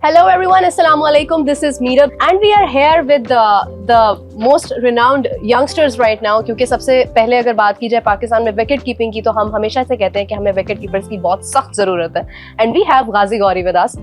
Hello everyone, Assalamu alaikum. This is Meerab and we are here with the most renowned youngsters right now. क्योंकि सबसे पहले अगर बात की जाए पाकिस्तान में विकेट कीपिंग की तो हम हमेशा से कहते हैं कि हमें विकेट कीपर्स की बहुत सख्त जरूरत है. And we have Ghazi Ghauri with us.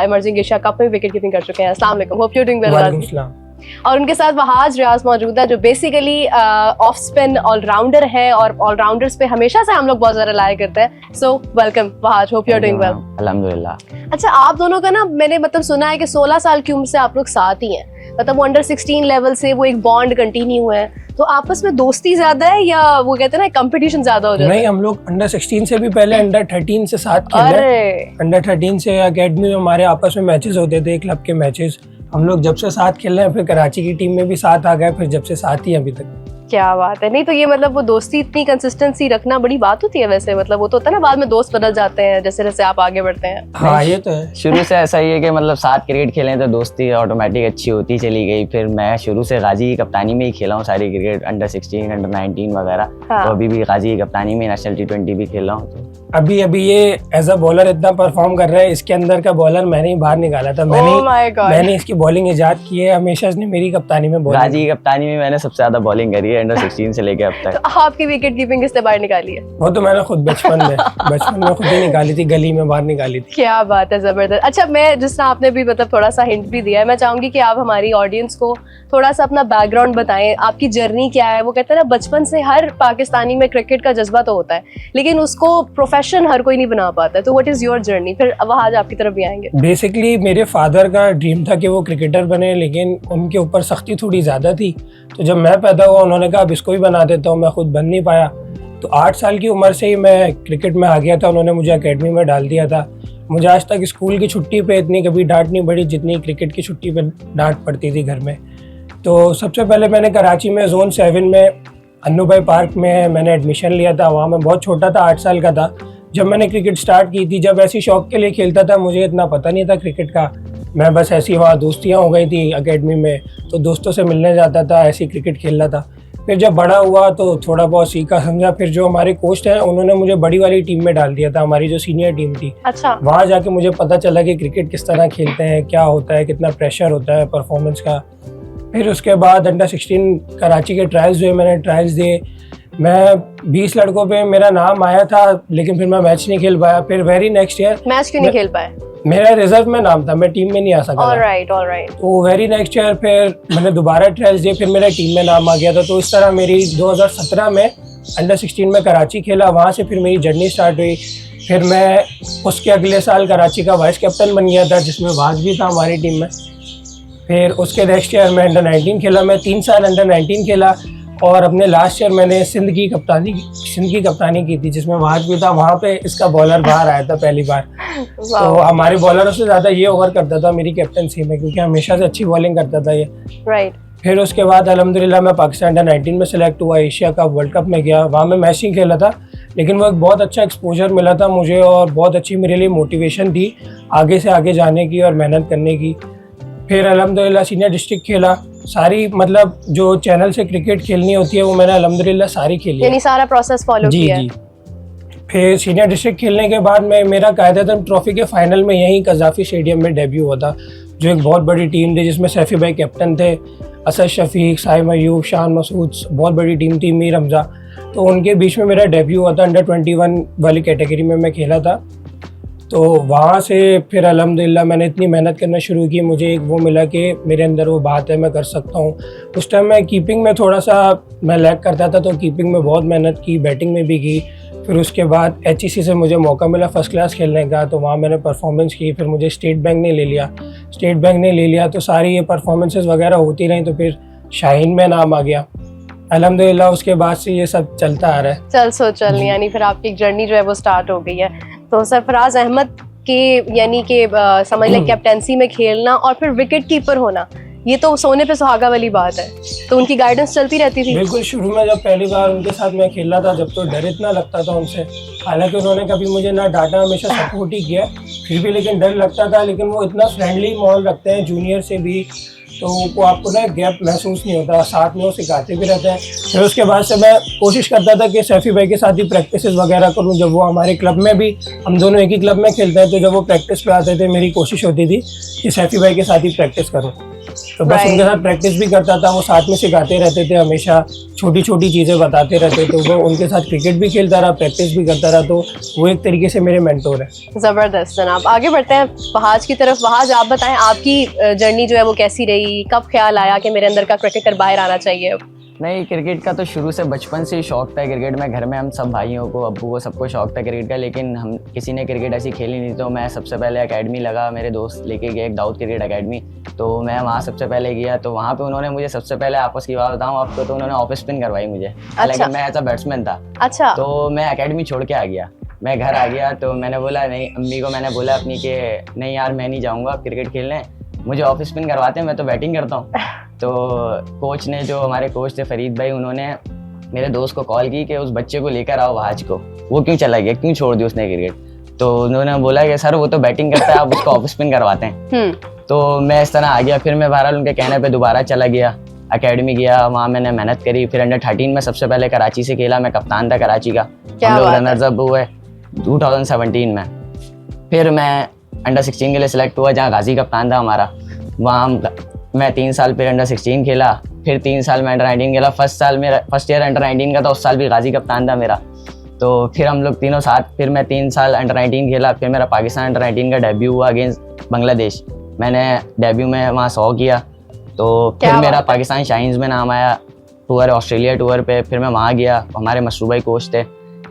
Emerging Asia Cup में विकेट कीपिंग कर चुके हैं. अस्सलाम वालेकुम. Hope you're doing well. वालेकुम. और उनके साथ वहाज रियाज मौजूद है जो बेसिकली ऑफ स्पिन ऑलराउंडर है और ऑलराउंडर्स पे हमेशा से हम लोग बहुत ज्यादा लाया करते हैं. So welcome Wahaj, hope you are doing well. अल्हम्दुलिल्लाह. अच्छा, आप दोनों का ना मैंने मतलब सुना है कि 16 साल की उम्र से आप लोग साथ ही हैं. मतलब वो अंडर 16 लेवल से वो एक बॉन्ड कंटिन्यू है. तो आपस में दोस्ती ज्यादा है या वो कहते हैं ना कंपटीशन ज्यादा हो जाता है? नहीं, हम लोग अंडर 16 से भी पहले अंडर 13 से साथ खेले. अंडर 13 से अकेडमी में हमारे आपस में मैचेस होते थे, क्लब के मैचेस. हम लोग जब से साथ खेल रहे हैं, फिर कराची की टीम में भी साथ आ गए, फिर जब से साथ ही अभी तक. क्या बात है. नहीं तो ये मतलब वो दोस्ती इतनी कंसिस्टेंसी रखना बड़ी बात होती है वैसे. मतलब वो तो होता है ना बाद में दोस्त बदल जाते हैं जैसे जैसे आप आगे बढ़ते हैं. हाँ, ये तो है. शुरू से ऐसा ही है कि मतलब साथ क्रिकेट खेलें तो दोस्ती ऑटोमेटिक अच्छी होती चली गई. फिर मैं शुरू से गाजी की कप्तानी में ही खेला हूँ सारी क्रिकेट, अंडर 16 अंडर 19 वगैरह. हाँ. तो अभी भी गाजी की कप्तानी में नेशनल T20 भी खेल रहा हूँ. तो अभी ये एज अ बॉलर इतना परफॉर्म कर रहा है, इसके अंदर का बॉलर मैंने ही बाहर निकाला था. मैंने इसकी बॉलिंग इजाद की है. हमेशा इसने मेरी कप्तानी में बॉलिंग. गाजी की कप्तानी में मैंने सबसे ज्यादा बॉलिंग करी है अंडर 16 से लेके अब तक. तो आपकी विकेट कीपिंग किसने बाहर निकाली है? वो तो मैंने खुद बचपन में खुद ही निकाली थी, गली में बाहर निकाली थी. क्या बात है, जबरदस्त. अच्छा, मैं जिस तरह आपने भी मतलब थोड़ा सा हिंट भी दिया है, मैं चाहूंगी कि आप हमारी ऑडियंस को थोड़ा सा अपना बैकग्राउंड बताएं. आपकी जर्नी क्या है? वो कहते हैं ना बचपन से हर पाकिस्तानी में क्रिकेट का जज्बा तो होता है लेकिन उसको प्रोफेशन हर कोई नहीं बना पाता है. तो व्हाट इज योर जर्नी? फिर वहाज आपकी तरफ भी आएंगे. बेसिकली मेरे फादर का ड्रीम था कि वो क्रिकेटर बने, लेकिन उनके ऊपर सख्ती थोड़ी ज़्यादा थी. तो जब मैं पैदा हुआ उन्होंने कहा अब इसको ही बना देता हूँ. मैं खुद बन नहीं पाया. तो 8 साल की उम्र से ही मैं क्रिकेट में आ गया था. उन्होंने मुझे एकेडमी में डाल दिया था. मुझे आज तक स्कूल की छुट्टी पे इतनी कभी डांट नहीं पड़ी जितनी क्रिकेट की छुट्टी पे डांट पड़ती थी घर में. तो सबसे पहले मैंने कराची में जोन 7 में अन्नू भाई पार्क में मैंने एडमिशन लिया था. वहाँ मैं बहुत छोटा था, 8 साल का था जब मैंने क्रिकेट स्टार्ट की थी. जब ऐसी शौक के लिए खेलता था, मुझे इतना पता नहीं था क्रिकेट का. मैं बस ऐसी वहाँ दोस्तियाँ हो गई थी एकेडमी में, तो दोस्तों से मिलने जाता था, ऐसी क्रिकेट खेल रहा था. फिर जब बड़ा हुआ तो थोड़ा बहुत सीखा समझा. फिर जो हमारे कोच हैं उन्होंने मुझे बड़ी वाली टीम में डाल दिया था, हमारी जो सीनियर टीम थी. अच्छा. वहाँ जाके मुझे पता चला कि क्रिकेट किस तरह खेलते हैं, क्या होता है, कितना प्रेशर होता है परफॉर्मेंस का. फिर उसके बाद अंडर 16 कराची के ट्रायल्स हुए, मैंने ट्रायल्स दिए. मैं 20 लड़कों पे मेरा नाम आया था लेकिन फिर मैं मैच नहीं खेल पाया. फिर वेरी नेक्स्ट ईयर मैच क्यों नहीं खेल पाए? मेरा रिजर्व में नाम था, मैं टीम में नहीं आ सका. ऑलराइट. तो वेरी नेक्स्ट ईयर फिर मैंने दोबारा ट्रायल्स दिए, फिर मेरा टीम में नाम आ गया था. तो इस तरह मेरी 2017 में अंडर 16 में कराची खेला. वहाँ से फिर मेरी जर्नी स्टार्ट हुई. फिर मैं उसके अगले साल कराची का वाइस कैप्टन बन गया था जिसमें वाज भी था हमारी टीम में. फिर उसके नेक्स्ट ईयर मैं अंडर 19 खेला. मैं 3 साल अंडर 19 खेला और अपने लास्ट ईयर मैंने सिंध की कप्तानी की थी जिसमें वाज भी था. वहाँ पे इसका बॉलर बाहर आया था पहली बार. तो हमारे बॉलरों से ज़्यादा ये ओवर करता था मेरी कैप्टनसी में क्योंकि हमेशा से अच्छी बॉलिंग करता था ये. राइट. फिर उसके बाद अल्हम्दुलिल्लाह मैं पाकिस्तान अंडर 19 में सेलेक्ट हुआ. एशिया कप वर्ल्ड कप में गया. वहाँ मैं मैच नहीं खेला था लेकिन वो एक बहुत अच्छा एक्सपोजर मिला था मुझे और बहुत अच्छी मेरे लिए मोटिवेशन थी आगे से आगे जाने की और मेहनत करने की. फिर अल्हम्दुलिल्लाह सीनियर डिस्ट्रिक्ट खेला. सारी मतलब जो चैनल से क्रिकेट खेलनी होती है वो मैंने अल्हम्दुलिल्लाह सारी खेली. यानी सारा प्रोसेस फॉलो किया. जी. फिर सीनियर डिस्ट्रिक्ट खेलने के बाद मेरा कायदेतन ट्रॉफी के फाइनल में यहीं कज़ाफ़ी स्टेडियम में डेब्यू हुआ था जो एक बहुत बड़ी टीम थी जिसमें सैफी भाई कैप्टन थे, असद शफीक, साइम अयूब, शान मसूद, बहुत बड़ी टीम थी, मीर हमजा. तो उनके बीच में मेरा डेब्यू हुआ था. अंडर 21 वाली कैटेगरी में मैं खेला था. तो वहाँ से फिर अल्हम्दुलिल्लाह मैंने इतनी मेहनत करना शुरू की. मुझे एक वो मिला कि मेरे अंदर वो बात है, मैं कर सकता हूँ. उस टाइम मैं कीपिंग में थोड़ा सा मैं लैग करता था तो कीपिंग में बहुत मेहनत की, बैटिंग में भी की. फिर उसके बाद HEC से मुझे मौका मिला फर्स्ट क्लास खेलने का. तो वहाँ मैंने परफॉर्मेंस की. फिर मुझे स्टेट बैंक ने ले लिया. तो सारी ये परफॉर्मेंसेस वगैरह होती रही. तो फिर शाहीन में नाम आ गया अल्हम्दुलिल्लाह. उसके बाद से ये सब चलता आ रहा है. चल यानी फिर आपकी एक जर्नी जो है वो स्टार्ट हो गई है. तो सरफराज अहमद के यानी कि समझ लें कैप्टेंसी में खेलना और फिर विकेट कीपर होना, ये तो सोने पे सुहागा वाली बात है. तो उनकी गाइडेंस चलती रहती थी? बिल्कुल. शुरू में जब पहली बार उनके साथ मैं खेला था जब तो डर इतना लगता था उनसे. हालांकि उन्होंने कभी मुझे ना डांटा, हमेशा सपोर्ट ही किया. फिर भी लेकिन डर लगता था. लेकिन वो इतना फ्रेंडली माहौल रखते हैं जूनियर से भी. तो वो आपको ना गैप महसूस नहीं होता, साथ में वो सिखाते भी रहते हैं। फिर उसके बाद से मैं कोशिश करता था कि सैफ़ी भाई के साथ ही प्रैक्टिस वगैरह करूँ। जब वो हमारे क्लब में भी, हम दोनों एक ही क्लब में खेलते हैं, तो जब वो प्रैक्टिस पे आते थे मेरी कोशिश होती थी कि सैफ़ी भाई के साथ ही प्रैक्टिस करूँ। तो बस उनके साथ प्रैक्टिस भी करता था, वो साथ में सिखाते रहते थे, हमेशा छोटी छोटी चीज़ें बताते रहते। तो वो उनके साथ क्रिकेट भी खेलता रहा, प्रैक्टिस भी करता रहा, तो वो एक तरीके से मेरे मेंटोर है। जबरदस्त जनाब। आगे बढ़ते हैं फहाज की तरफ। फहाज, आप बताएं आपकी जर्नी जो है वो कैसी रही, कब ख्याल आया कि मेरे अंदर का क्रिकेटर बाहर आना चाहिए? नहीं, क्रिकेट का तो शुरू से बचपन से ही शौक था। क्रिकेट में घर में हम सब भाइयों को, अब्बू को, सबको शौक था क्रिकेट का, लेकिन हम किसी ने क्रिकेट ऐसी खेली नहीं। तो मैं सबसे पहले एकेडमी लगा, मेरे दोस्त लेके गए एक दाऊद क्रिकेट एकेडमी, तो मैं वहाँ सबसे पहले गया। तो वहाँ पे उन्होंने मुझे सबसे पहले, आपस की बात बताऊँ आपको, तो उन्होंने ऑफ स्पिन करवाई मुझे। हालांकि मैं एज अ बैट्समैन था। अच्छा। तो मैं एकेडमी छोड़ के आ गया, मैं घर आ गया। तो मैंने बोला नहीं, अम्मी को मैंने बोला अपनी कि नहीं यार मैं नहीं जाऊँगा क्रिकेट खेलने, मुझे ऑफ स्पिन करवाते हैं, मैं तो बैटिंग करता हूँ। तो कोच ने, जो हमारे कोच थे फरीद भाई, उन्होंने मेरे दोस्त को कॉल की कि उस बच्चे को लेकर आओ वहाज को, वो क्यों चला गया, क्यों छोड़ दी उसने क्रिकेट। तो उन्होंने बोला कि सर वो तो बैटिंग करता है, आप उसको ऑफ स्पिन करवाते हैं। तो मैं इस तरह आ गया। फिर मैं बहरहाल उनके कहने पे दोबारा चला गया, एकेडमी गया, वहाँ मैंने मेहनत करी। फिर अंडर 13 में सबसे पहले कराची से खेला, मैं कप्तान था कराची का, हम लोग रनर्स अप हुए 2017 में। फिर मैं अंडर 16 के लिए सिलेक्ट हुआ, जहाँ गाजी कप्तान था हमारा। वहाँ मैं 3 साल फिर अंडर 16 खेला, फिर 3 साल में अंडर 19 खेला। फर्स्ट ईयर अंडर 19 का था, उस साल भी गाजी कप्तान था मेरा। तो फिर हम लोग तीनों साथ, फिर मैं 3 साल अंडर 19 खेला। फिर मेरा पाकिस्तान अंडर 19 का डेब्यू हुआ अगेंस्ट बांग्लादेश, मैंने डेब्यू में वहाँ 100 किया। तो फिर मेरा पाकिस्तान शाहीन्स में नाम आया टूर, ऑस्ट्रेलिया टूर पे। फिर मैं वहाँ गया, हमारे मसरूर भाई कोच थे,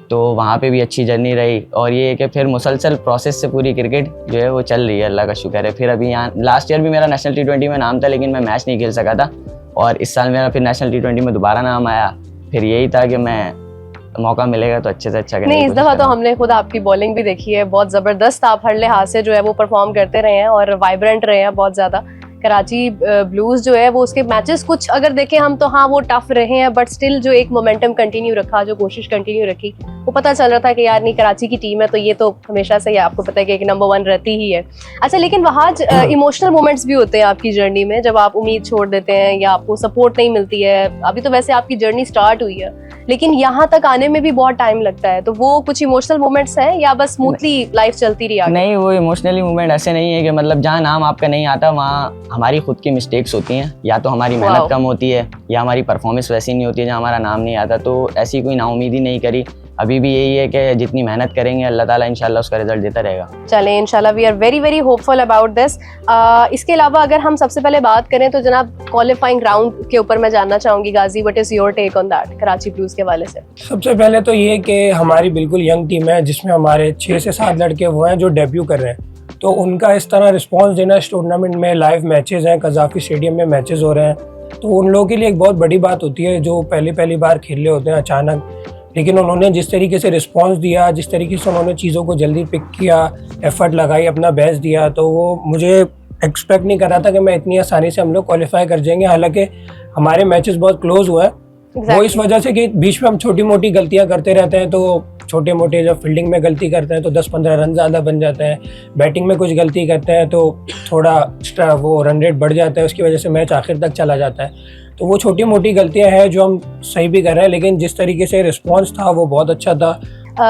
तो वहाँ पे भी अच्छी जर्नी रही। और ये है कि फिर मुसलसल प्रोसेस से पूरी क्रिकेट जो है वो चल रही है, अल्लाह का शुक्र है। फिर अभी यहाँ लास्ट ईयर भी मेरा नेशनल T20 में नाम था, लेकिन मैं मैच नहीं खेल सका था। और इस साल मेरा फिर नेशनल T20 में दोबारा नाम आया। फिर यही था कि मैं मौका मिलेगा तो अच्छे से अच्छा करने की नहीं, इस दफ़ा तो हमने खुद आपकी बॉलिंग भी देखी है, बहुत ज़बरदस्त आप हर लिहाज से जो है वो परफॉर्म करते रहे हैं और वाइब्रेंट रहे हैं बहुत ज़्यादा। कराची ब्लूज़ जो है वो उसके मैचेस कुछ अगर देखें हम तो हाँ वो टफ रहे हैं, बट स्टिल जो एक मोमेंटम कंटिन्यू रखा, जो कोशिश कंटिन्यू रखी, वो पता चल रहा था कि यार नहीं कराची की टीम है तो ये तो हमेशा से ही आपको पता है कि एक नंबर 1 रहती ही है। अच्छा, लेकिन वहाँ इमोशनल मोमेंट्स भी होते हैं आपकी जर्नी में, जब आप उम्मीद छोड़ देते हैं या आपको सपोर्ट नहीं मिलती है। अभी तो वैसे आपकी जर्नी स्टार्ट हुई है, लेकिन यहाँ तक आने में भी बहुत टाइम लगता है, तो वो कुछ इमोशनल मोमेंट्स हैं या बस स्मूथली लाइफ चलती रही आगे? नहीं, वो इमोशनली मोमेंट ऐसे नहीं है कि मतलब जहाँ नाम आपका नहीं आता वहाँ हमारी खुद की मिस्टेक्स होती हैं, या तो हमारी मेहनत कम होती है या हमारी परफॉर्मेंस वैसी नहीं होती है जहाँ हमारा नाम नहीं आता। तो ऐसी कोई नाउमीदी नहीं करी, अभी भी यही है कि जितनी मेहनत करेंगे अल्लाह ताला इंशाल्लाह उसका रिजल्ट देता रहेगा। चलें, इंशाल्लाह we are very very hopeful about this. इसके अलावा अगर हम सबसे पहले बात करें तो जनाब क्वालिफाइंग राउंड के ऊपर मैं जानना चाहूंगी, Ghazi what is your take on that Karachi blues के वाले से? सबसे पहले तो ये कि हमारी बिल्कुल यंग टीम है, जिसमें हमारे 6 से 7 लड़के वो हैं जो डेब्यू कर रहे हैं। तो उनका इस तरह रिस्पॉन्स देना, इस टूर्नामेंट में लाइव मैचेस हैं, कज़ाफ़ी स्टेडियम में मैचेस हो रहे हैं, तो उन लोगों के लिए एक बहुत बड़ी बात होती है जो पहली बार खेल रहे होते हैं अचानक। लेकिन उन्होंने जिस तरीके से रिस्पॉन्स दिया, जिस तरीके से उन्होंने चीज़ों को जल्दी पिक किया, एफर्ट लगाई, अपना बेस्ट दिया, तो वो मुझे एक्सपेक्ट नहीं कर रहा था कि मैं इतनी आसानी से हम लोग क्वालिफाई कर जाएंगे। हालांकि हमारे मैचेस बहुत क्लोज हुए हैं, वो इस वजह से कि बीच में हम छोटी मोटी गलतियां करते रहते हैं। तो छोटे मोटे जब फील्डिंग में गलती करते हैं तो 10-15 रन ज़्यादा बन जाते हैं, बैटिंग में कुछ गलती करते हैं तो थोड़ा एक्स्ट्रा वो रन रेट बढ़ जाता है, उसकी वजह से मैच आखिर तक चला जाता है। तो वो छोटी मोटी गलतियां हैं जो हम सही भी कर रहे हैं, लेकिन जिस तरीके से रिस्पॉन्स था वो बहुत अच्छा था।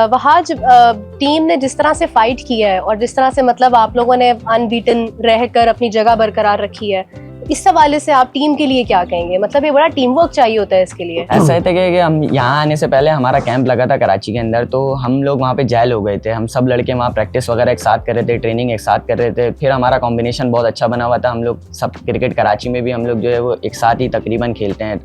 वहाज टीम ने जिस तरह से फाइट किया है और जिस तरह से मतलब आप लोगों ने अनबीटन रहकर अपनी जगह बरकरार रखी है, इस हवाले से आप टीम के लिए क्या कहेंगे? मतलब ये बड़ा टीम वर्क चाहिए होता है इसके लिए। ऐसा था कि हम यहाँ आने से पहले हमारा कैंप लगा था कराची के अंदर, तो हम लोग वहाँ पे जैल हो गए थे। हम सब लड़के वहाँ प्रैक्टिस वगैरह एक साथ कर रहे थे, ट्रेनिंग एक साथ कर रहे थे। फिर हमारा कॉम्बिनेशन बहुत अच्छा बना हुआ था। हम लोग सब क्रिकेट कराची में भी हम लोग जो है वो एक साथ ही तकरीबन खेलते हैं,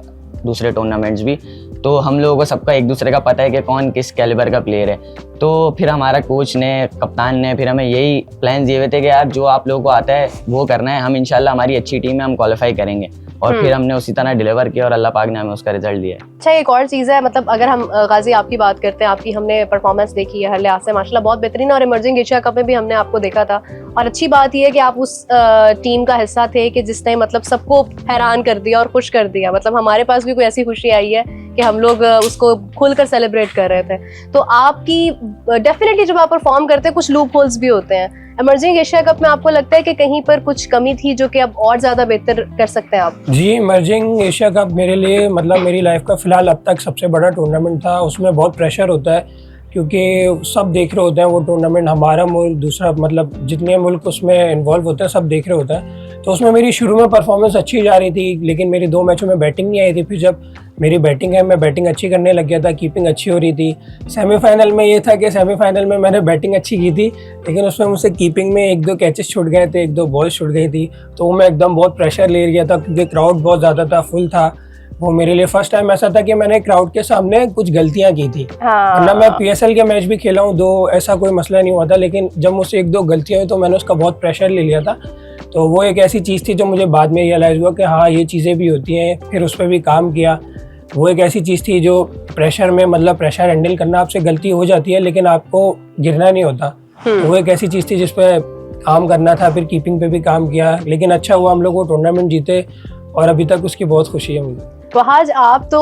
दूसरे टूर्नामेंट्स भी। तो हम लोगों को सबका एक दूसरे का पता है कि कौन किस कैलिबर का प्लेयर है। तो फिर हमारा कोच ने, कप्तान ने, फिर हमें यही प्लान दिए हुए थे कि यार जो आप लोगों को आता है वो करना है, हम इंशाल्लाह हमारी अच्छी टीम है, हम क्वालिफाई करेंगे। और फिर हमने उसी तरह डिलीवर किया और अल्लाह पाक ने हमें उसका रिजल्ट दिया। अच्छा, एक और चीज़ है, मतलब अगर हम गाजी आपकी बात करते हैं, आपकी हमने परफॉर्मेंस देखी है हर लिहाज से माशाल्लाह बहुत बेहतरीन, और इमर्जिंग एशिया कप में भी हमने आपको देखा था। और अच्छी बात यह है कि आप उस टीम का हिस्सा थे कि जिसने मतलब सबको हैरान कर दिया और खुश कर दिया। मतलब हमारे पास भी कोई ऐसी खुशी आई है कि हम लोग उसको खुलकर सेलिब्रेट कर रहे थे। तो आपकी डेफिनेटली जब आप परफॉर्म करते हैं कुछ लूप होल्स भी होते हैं, इमर्जिंग एशिया कप में आपको लगता है कि कहीं पर कुछ कमी थी जो कि अब और ज़्यादा बेहतर कर सकते हैं आप? जी, इमर्जिंग एशिया कप मेरे लिए मतलब मेरी लाइफ का फ़िलहाल अब तक सबसे बड़ा टूर्नामेंट था। उसमें बहुत प्रेशर होता है क्योंकि सब देख रहे होते हैं वो टूर्नामेंट, हमारा मुल्क, दूसरा मतलब जितने मुल्क उसमें इन्वॉल्व होते हैं सब देख रहे होते हैं। तो उसमें मेरी शुरू में परफॉर्मेंस अच्छी जा रही थी, लेकिन मेरी 2 मैचों में बैटिंग नहीं आई थी। फिर जब मेरी बैटिंग है, मैं बैटिंग अच्छी करने लग गया था, कीपिंग अच्छी हो रही थी। सेमीफाइनल में ये था कि सेमीफाइनल में मैंने बैटिंग अच्छी की थी, लेकिन उसमें मुझसे कीपिंग में 1-2 कैचेस छूट गए थे, 1-2 बॉल छूट गई थी। तो मैं एकदम बहुत प्रेशर ले गया था क्योंकि क्राउड बहुत ज़्यादा था, फुल था। वो मेरे लिए फर्स्ट टाइम ऐसा था कि मैंने क्राउड के सामने कुछ गलतियां की थी। वरना मैं PSL के मैच भी खेला हूँ, 2 ऐसा कोई मसला नहीं हुआ था, लेकिन जब मुझसे 1-2 गलतियां हुई तो मैंने उसका बहुत प्रेशर ले लिया था। तो वो एक ऐसी चीज़ थी जो मुझे बाद में रियलाइज़ हुआ कि हाँ ये चीज़ें भी होती हैं, फिर उस पर भी काम किया। वो एक ऐसी चीज़ थी जो प्रेशर में मतलब प्रेशर हैंडल करना, आपसे गलती हो जाती है लेकिन आपको गिरना नहीं होता। वो एक ऐसी चीज़ थी जिस पर काम करना था, फिर कीपिंग पे भी काम किया, लेकिन अच्छा हुआ हम लोग वो टूर्नामेंट जीते और अभी तक उसकी बहुत खुशी है मुझे। वहाज, आप तो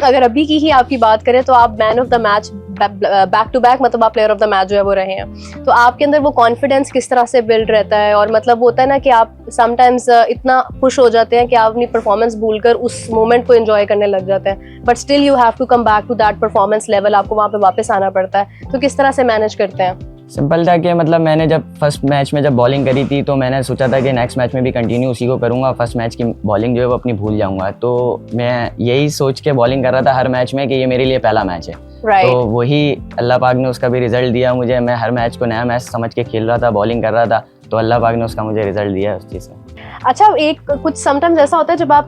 अगर अभी की ही आपकी बात करें तो आप man of the match back to back, मतलब आप प्लेयर ऑफ द मैच जो है वो रहे हैं। तो आपके अंदर वो कॉन्फिडेंस किस तरह से बिल्ड रहता है? और मतलब होता है ना कि आप समटाइम्स इतना खुश हो जाते हैं कि आप अपनी परफॉर्मेंस भूलकर उस मोमेंट को एंजॉय करने लग जाते हैं, but still you have to come back to that performance level, आपको वहाँ पे वापस आना पड़ता है। तो किस तरह से मैनेज करते हैं? सिंपल था कि मतलब मैंने जब फर्स्ट मैच में जब बॉलिंग करी थी तो मैंने सोचा था कि नेक्स्ट मैच में भी कंटिन्यू उसी को करूँगा, फर्स्ट मैच की बॉलिंग जो है वो अपनी भूल जाऊँगा। तो मैं यही सोच के बॉलिंग कर रहा था हर मैच में कि ये मेरे लिए पहला मैच है। तो वही अल्लाह पाक ने उसका भी रिजल्ट दिया मुझे। मैं हर मैच को नया मैच समझ के खेल रहा था, बॉलिंग कर रहा था, तो अल्लाह पाक ने उसका मुझे रिजल्ट दिया उस चीज़ से। अच्छा, एक कुछ समटाइम्स ऐसा होता है जब आप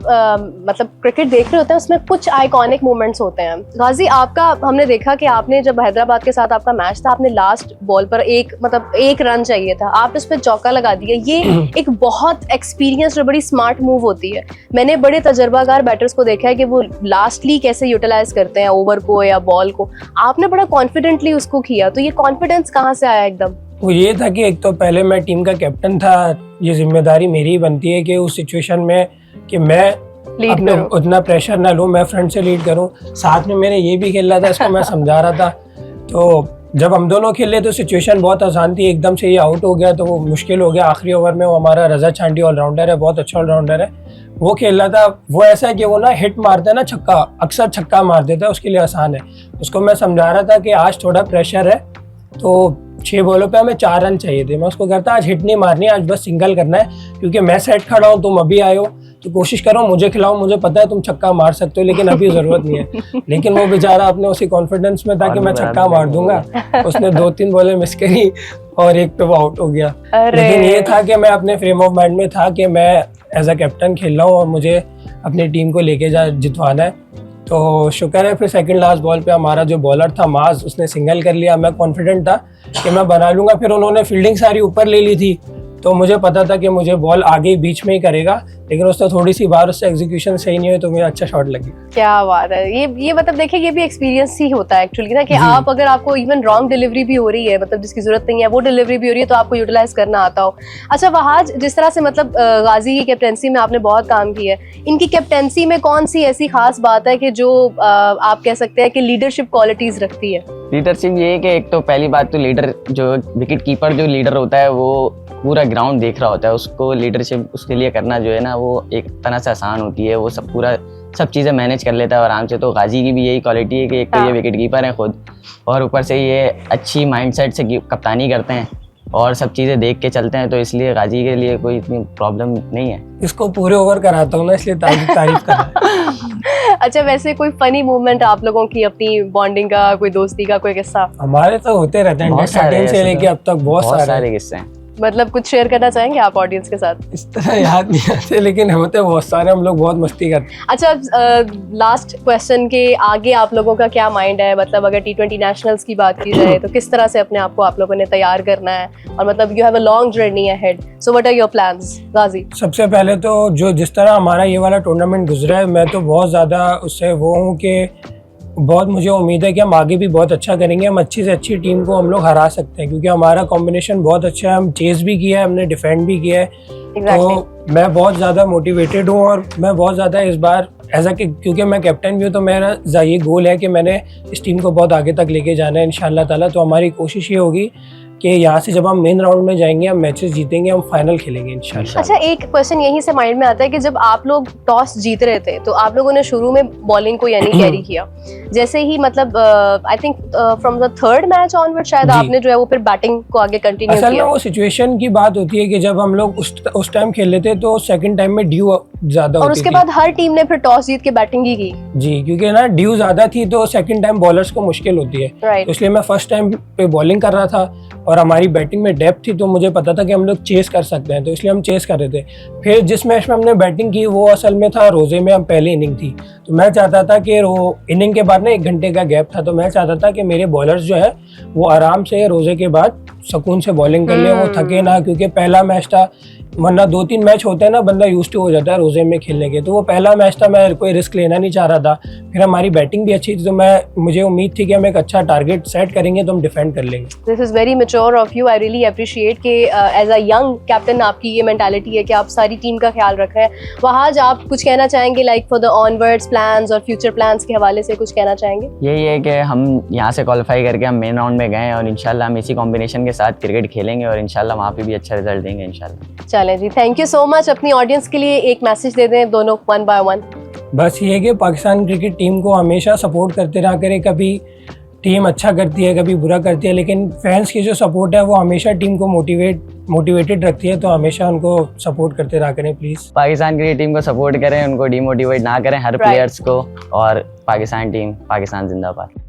मतलब क्रिकेट देख रहे होते हैं, उसमें कुछ आइकॉनिक मोमेंट्स होते हैं। गाजी, आपका हमने देखा कि आपने जब हैदराबाद के साथ आपका मैच था, आपने लास्ट बॉल पर एक रन चाहिए था, आपने उस पर चौका लगा दिया। ये एक बहुत एक्सपीरियंस्ड और बड़ी स्मार्ट मूव होती है। मैंने बड़े तजर्बाकार बैटर्स को देखा है कि वो लास्टली कैसे यूटिलाइज करते हैं ओवर को या बॉल को। आपने बड़ा कॉन्फिडेंटली उसको किया, तो ये कॉन्फिडेंस कहाँ से आया एकदम? वो ये था कि एक तो पहले मैं टीम का कैप्टन था, ये जिम्मेदारी मेरी ही बनती है कि उस सिचुएशन में कि मैं अपने उतना प्रेशर ना लूँ, मैं फ्रंट से लीड करूँ। साथ में मेरे ये भी खेल रहा था, इसको मैं समझा रहा था। तो जब हम दोनों खेले तो सिचुएशन बहुत आसान थी, एकदम से ये आउट हो गया तो वो मुश्किल हो गया। आखिरी ओवर में वो हमारा रजा छांडी ऑलराउंडर है, बहुत अच्छा ऑलराउंडर है, वो खेल रहा था। वो ऐसा है कि वो ना हिट मारता है ना, छक्का, अक्सर छक्का मार देता है, उसके लिए आसान है। उसको मैं समझा रहा था कि आज थोड़ा प्रेशर है, तो 6 बॉलों पे हमें 4 रन चाहिए थे। मैं उसको कहता आज हिट नहीं मारनी, आज बस सिंगल करना है, क्योंकि मैं सेट खड़ा हूँ, तुम अभी आए हो तो कोशिश करो मुझे खिलाओ, मुझे पता है तुम छक्का मार सकते हो, लेकिन अभी ज़रूरत नहीं है। लेकिन वो बेचारा अपने उसी कॉन्फिडेंस में था कि मैं छक्का मार दूंगा। उसने 2-3 बॉलें मिस करी और एक पे वो आउट हो गया। लेकिन ये था कि मैं अपने फ्रेम ऑफ माइंड में था कि मैं एज अ कैप्टन खेल रहा हूँ और मुझे अपनी टीम को लेके जितवाना है। तो शुक्र है फिर सेकंड लास्ट बॉल पे हमारा जो बॉलर था माज, उसने सिंगल कर लिया। मैं कॉन्फिडेंट था कि मैं बना लूँगा। फिर उन्होंने फील्डिंग सारी ऊपर ले ली थी, तो मुझे पता था कि मुझे बॉल आगे बीच में ही करेगा, लेकिन उसने थोड़ी सी बार उससे एग्जीक्यूशन सही नहीं हुई तो मुझे अच्छा शॉट लगी। क्या बात है। ये मतलब देखिए, ये भी एक्सपीरियंस ही होता है एक्चुअली ना, कि आप अगर आपको इवन रॉन्ग डिलीवरी भी हो रही है, मतलब जिसकी जरूरत नहीं है वो डिलीवरी भी हो रही है, तो आपको यूटिलाइज करना आता हो। अच्छा वहाज, जिस तरह से मतलब गाजी की कैप्टेंसी में आपने बहुत काम किया है, इनकी कैप्टेंसी में कौन सी ऐसी खास बात है कि जो आप कह सकते हैं कि लीडरशिप क्वालिटीज रखती है? लीडरशिप ये है कि एक तो पहली बात तो लीडर, जो विकेट कीपर जो लीडर होता है वो पूरा ग्राउंड देख रहा होता है, उसको लीडरशिप उसके लिए करना जो है ना वो एक तरह से आसान होती है। वो सब चीज़ें मैनेज कर लेता है आराम से। तो गाजी की भी यही क्वालिटी है कि एक तो ये विकेट कीपर हैं खुद, और ऊपर से ये अच्छी माइंडसेट से कप्तानी करते हैं और सब चीज़ें देख के चलते हैं, तो इसलिए गाजी के लिए कोई इतनी प्रॉब्लम नहीं है। इसको पूरे ओवर कराता हूँ ना, इसलिए तारीफ कर रहा है। अच्छा, वैसे कोई फनी मूवमेंट आप लोगों की अपनी बॉन्डिंग का, कोई दोस्ती का कोई किस्सा? हमारे तो होते रहते हैं, स्टार्टिंग से लेके अब तक बहुत सारे किस्से हैं। मतलब कुछ शेयर करना चाहेंगे आप ऑडियंस के साथ? इस तरह याद नहीं आते, लेकिन होते बहुत सारे, हम लोग बहुत मस्ती करते हैं। अच्छा, लास्ट क्वेश्चन के आगे आप लोगों का क्या माइंड है? मतलब अगर T20 नेशनल्स की बात की जाए तो किस तरह से अपने आप को आप लोगों ने तैयार करना है? और मतलब you have a long journey ahead, so what are your plans Ghazi? सबसे पहले तो जिस तरह हमारा ये वाला टूर्नामेंट गुजरा है, मैं तो बहुत ज़्यादा उससे वो हूँ कि बहुत मुझे उम्मीद है कि हम आगे भी बहुत अच्छा करेंगे। हम अच्छी से अच्छी टीम को हम लोग हरा सकते हैं, क्योंकि हमारा कॉम्बिनेशन बहुत अच्छा है। हम चेस भी किया है, हमने डिफेंड भी किया है। तो मैं बहुत ज़्यादा मोटिवेटेड हूँ और मैं बहुत ज़्यादा इस बार क्योंकि मैं कैप्टन भी हूँ, तो मेरा ये गोल है कि मैंने इस टीम को बहुत आगे तक लेके जाना है इंशाल्लाह ताला। तो हमारी कोशिश ये होगी कि यहाँ से जब हम मेन राउंड में जाएंगे, हम मैचेस जीतेंगे, हम फाइनल खेलेंगे इंशाल्लाह। अच्छा, एक क्वेश्चन यहीं से माइंड में आता है कि जब आप लोग टॉस जीत रहे थे तो आप लोगों ने शुरू में बॉलिंग को यानी कैरी किया, जैसे ही मतलब I think from the third match onward शायद जी। आपने जो है वो फिर बैटिंग को आगे कंटिन्यू असल में किया। वो सिचुएशन की बात होती है कि जब हम लोग उस टाइम खेल रहे थे तो सेकंड टाइम में ड्यू ज्यादा और होती उसके थी। बाद हर टीम ने फिर टॉस जीत के बैटिंग ही की। जी, क्योंकि ना ड्यू ज्यादा थी तो सेकंड टाइम बॉलर्स को मुश्किल होती है, राइट। तो इसलिए मैं फर्स्ट टाइम पे बॉलिंग कर रहा था और हमारी बैटिंग में डेप्थ थी, तो मुझे पता था कि हम लोग चेस कर सकते हैं, तो इसलिए हम चेस कर रहे थे। फिर जिस मैच में हमने बैटिंग की वो असल में था रोजे में, हम पहली इनिंग थी, तो मैं चाहता था कि इनिंग के बाद ना 1 घंटे का गैप था, तो मैं चाहता था कि मेरे बॉलर्स जो है वो आराम से रोजे के बाद सुकून से बॉलिंग कर ले, वो थके ना, क्योंकि पहला मैच था, वरना 2-3 मैच होते हैं ना बंदा यूज्ड टू हो जाता है रोजे में खेलने के, तो वो पहला मैच था, मैं कोई रिस्क लेना नहीं चाह रहा था। फिर हमारी बैटिंग भी अच्छी थी, तो मुझे उम्मीद थी कि हम एक अच्छा टारगेट सेट करेंगे तो हम डिफेंड कर लेंगे। This is very mature of you, I really appreciate कि एज अ यंग कैप्टन आपकी ये मेंटालिटी है कि आप सारी टीम का ख्याल रख रहे हैं। वहाज, आप कुछ कहना चाहेंगे like for the onwards plans और फ्यूचर प्लान्स के हवाले से कुछ कहना चाहेंगे? यही है कि हम यहाँ से क्वालिफाई करके हम मेन राउंड में गए और इंशाल्लाह हम इसी कॉम्बिनेशन के साथ क्रिकेट खेलेंगे और इंशाल्लाह वहाँ पे भी अच्छा रिजल्ट देंगे इंशाल्लाह। चलें जी, थैंक यू सो मच। अपनी ऑडियंस के लिए एक मैसेज दे दें दोनों, 1 बाय 1। बस ये है कि पाकिस्तान क्रिकेट टीम को हमेशा सपोर्ट करते रहा करें, कभी टीम अच्छा करती है कभी बुरा करती है, लेकिन फैंस की जो सपोर्ट है वो हमेशा टीम को मोटिवेटेड रखती है, तो हमेशा उनको सपोर्ट करते रहा करें प्लीज़। पाकिस्तान क्रिकेट टीम को सपोर्ट करें, उनको डिमोटिवेट ना करें, हर Right. प्लेयर्स को, और पाकिस्तान टीम, पाकिस्तान जिंदाबाद।